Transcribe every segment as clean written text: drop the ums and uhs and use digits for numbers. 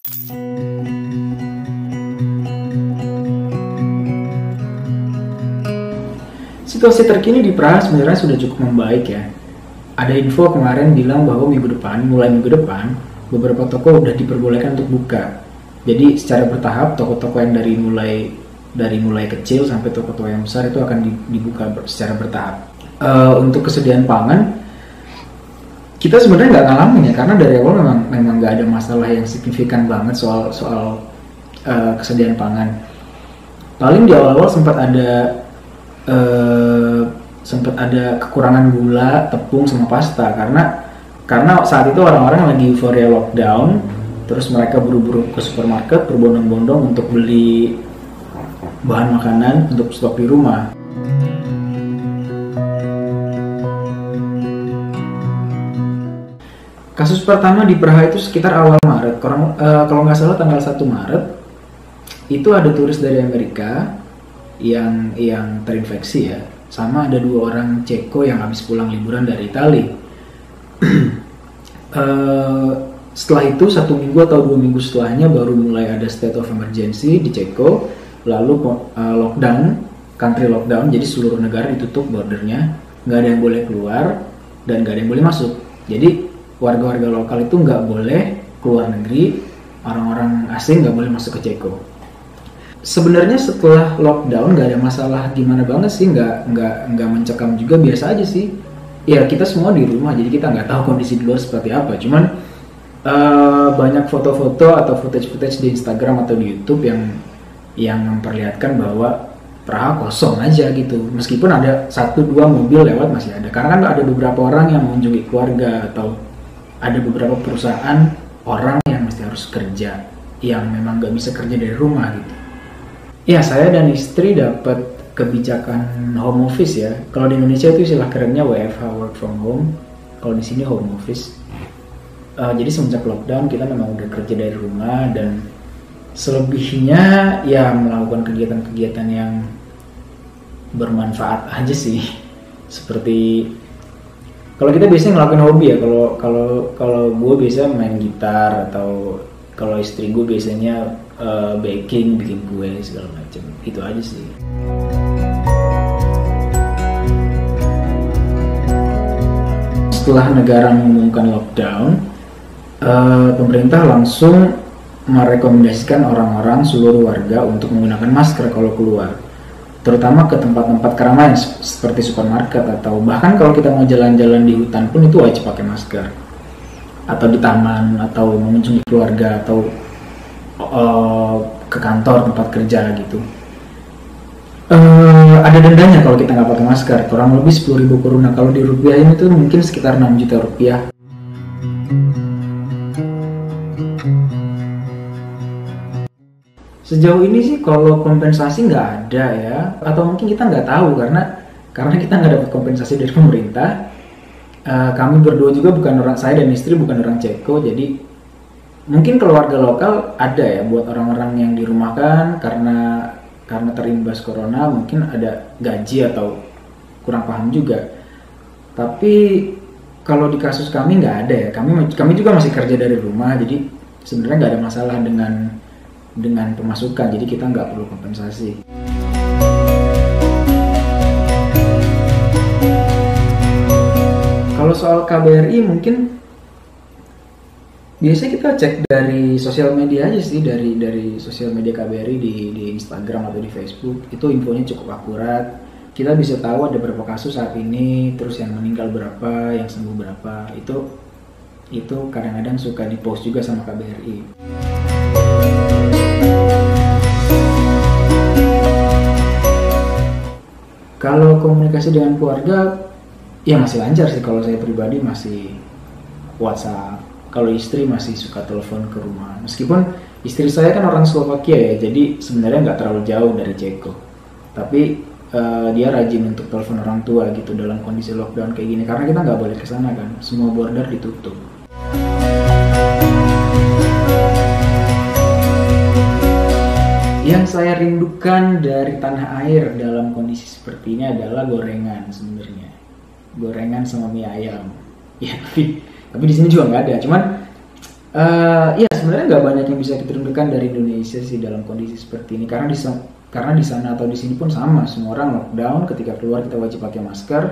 Situasi terkini di Praha sebenarnya sudah cukup membaik ya. Ada info kemarin bilang bahwa mulai minggu depan, beberapa toko udah diperbolehkan untuk buka. Jadi secara bertahap toko-toko yang dari mulai kecil sampai toko-toko yang besar itu akan dibuka secara bertahap. Untuk kesediaan pangan, kita sebenarnya nggak ngalamin ya, karena dari awal memang nggak ada masalah yang signifikan banget soal kesediaan pangan. Paling di awal-awal sempat ada kekurangan gula, tepung, sama pasta karena saat itu orang-orang lagi euforia lockdown, terus mereka buru-buru ke supermarket berbondong-bondong untuk beli bahan makanan untuk stok di rumah. Kasus pertama di Praha itu sekitar awal Maret, kalau nggak salah tanggal 1 Maret itu ada turis dari Amerika yang terinfeksi ya, sama ada 2 orang Ceko yang habis pulang liburan dari Italia. Setelah itu 1 minggu atau 2 minggu setelahnya baru mulai ada state of emergency di Ceko, lalu country lockdown, jadi seluruh negara ditutup bordernya, nggak ada yang boleh keluar dan nggak ada yang boleh masuk. Jadi warga-warga lokal itu nggak boleh keluar negeri, orang-orang asing nggak boleh masuk ke Ceko. Sebenarnya setelah lockdown nggak ada masalah gimana banget sih, nggak mencekam juga, biasa aja sih. Ya kita semua di rumah, jadi kita nggak tahu kondisi di luar seperti apa. Cuman banyak foto-foto atau footage di Instagram atau di YouTube yang memperlihatkan bahwa Praha kosong aja gitu. Meskipun ada 1-2 mobil lewat masih ada. Karena kan ada beberapa orang yang mengunjungi keluarga atau ada beberapa perusahaan orang yang mesti harus kerja, yang memang nggak bisa kerja dari rumah gitu. Ya, saya dan istri dapat kebijakan home office ya. Kalau di Indonesia itu istilah kerennya WFH, work from home. Kalau di sini home office. Jadi semenjak lockdown kita memang udah kerja dari rumah, dan selebihnya ya melakukan kegiatan-kegiatan yang bermanfaat aja sih. Seperti kalau kita biasanya ngelakuin hobi ya. Kalau gue biasa main gitar, atau kalau istri gue biasanya baking, bikin kue segala macam. Itu aja sih. Setelah negara mengumumkan lockdown, pemerintah langsung merekomendasikan orang-orang, seluruh warga untuk menggunakan masker kalau keluar, terutama ke tempat-tempat keramaian seperti supermarket, atau bahkan kalau kita mau jalan-jalan di hutan pun itu wajib pakai masker, atau di taman, atau mengunjungi keluarga, atau ke kantor tempat kerja gitu. Ada dendanya kalau kita nggak pakai masker, kurang lebih 10.000 kuruna. Kalau di rupiahin itu mungkin sekitar 6 juta rupiah. Sejauh ini sih kalau kompensasi nggak ada ya, atau mungkin kita nggak tahu karena kita nggak dapat kompensasi dari pemerintah. Kami berdua juga saya dan istri bukan orang Ceko, jadi mungkin keluarga lokal ada ya buat orang-orang yang dirumahkan karena terimbas corona, mungkin ada gaji atau kurang paham juga. Tapi kalau di kasus kami nggak ada ya, kami juga masih kerja dari rumah, jadi sebenarnya nggak ada masalah dengan pemasukan, jadi kita nggak perlu kompensasi. Kalau soal KBRI mungkin biasanya kita cek dari sosial media aja sih, dari sosial media KBRI di Instagram atau di Facebook, itu infonya cukup akurat. Kita bisa tahu ada berapa kasus saat ini, terus yang meninggal berapa, yang sembuh berapa. Itu kadang-kadang suka dipost juga sama KBRI. Kalau komunikasi dengan keluarga, ya masih lancar sih. Kalau saya pribadi masih WhatsApp. Kalau istri masih suka telepon ke rumah. Meskipun istri saya kan orang Slovakia ya, jadi sebenarnya nggak terlalu jauh dari Ceko. Tapi dia rajin untuk telepon orang tua gitu dalam kondisi lockdown kayak gini. Karena kita nggak boleh ke sana kan, semua border ditutup. Yang saya rindukan dari tanah air dalam kondisi seperti ini adalah gorengan sebenarnya. Gorengan sama mie ayam. Ya, tapi di sini juga nggak ada. Cuman ya sebenarnya nggak banyak yang bisa kita rindukan dari Indonesia sih dalam kondisi seperti ini, karena di sana atau di sini pun sama, semua orang lockdown, ketika keluar kita wajib pakai masker.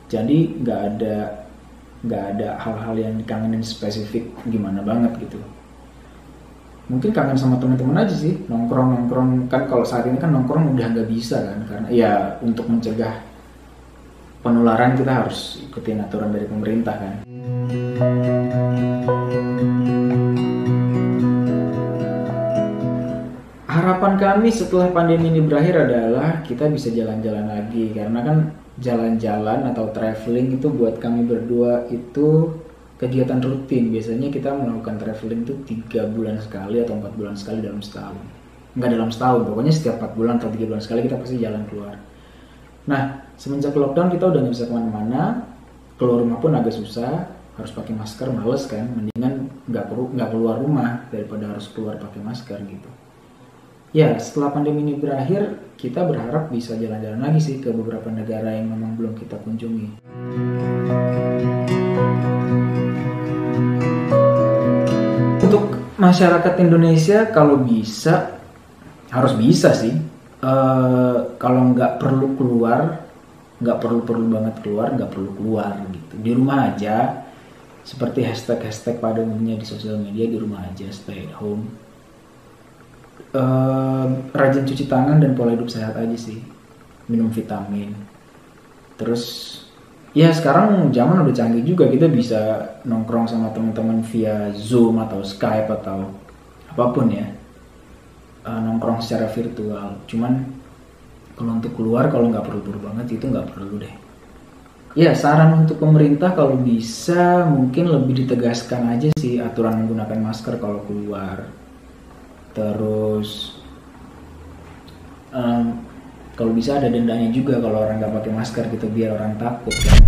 Jadi nggak ada hal-hal yang dikangenin spesifik gimana banget gitu. Mungkin kangen sama teman-teman aja sih, nongkrong kan. Kalau saat ini kan nongkrong udah nggak bisa kan, karena ya untuk mencegah penularan kita harus ikutin aturan dari pemerintah kan. Harapan kami setelah pandemi ini berakhir adalah kita bisa jalan-jalan lagi, karena kan jalan-jalan atau traveling itu buat kami berdua itu kegiatan rutin. Biasanya kita melakukan traveling itu 3 bulan sekali atau 4 bulan sekali dalam setahun. Enggak dalam setahun, pokoknya setiap 4 bulan atau 3 bulan sekali kita pasti jalan keluar. Nah, semenjak lockdown kita udah gak bisa kemana-mana, keluar rumah pun agak susah, harus pakai masker, males kan. Mendingan nggak keluar rumah daripada harus keluar pakai masker gitu. Ya, setelah pandemi ini berakhir, kita berharap bisa jalan-jalan lagi sih ke beberapa negara yang memang belum kita kunjungi. Untuk masyarakat Indonesia, kalau bisa, harus bisa sih. Kalau nggak perlu keluar, nggak perlu banget keluar, nggak perlu keluar gitu. Di rumah aja, seperti hashtag pada umumnya di sosial media, di rumah aja, stay at home. Rajin cuci tangan dan pola hidup sehat aja sih, minum vitamin. Terus ya sekarang zaman udah canggih juga, kita bisa nongkrong sama teman-teman via Zoom atau Skype atau apapun ya, nongkrong secara virtual. Cuman kalau untuk keluar, kalau nggak perlu banget itu nggak perlu deh. Ya, saran untuk pemerintah kalau bisa mungkin lebih ditegaskan aja sih aturan menggunakan masker kalau keluar. Terus kalau bisa ada dendanya juga kalau orang nggak pakai masker gitu, biar orang takut kan.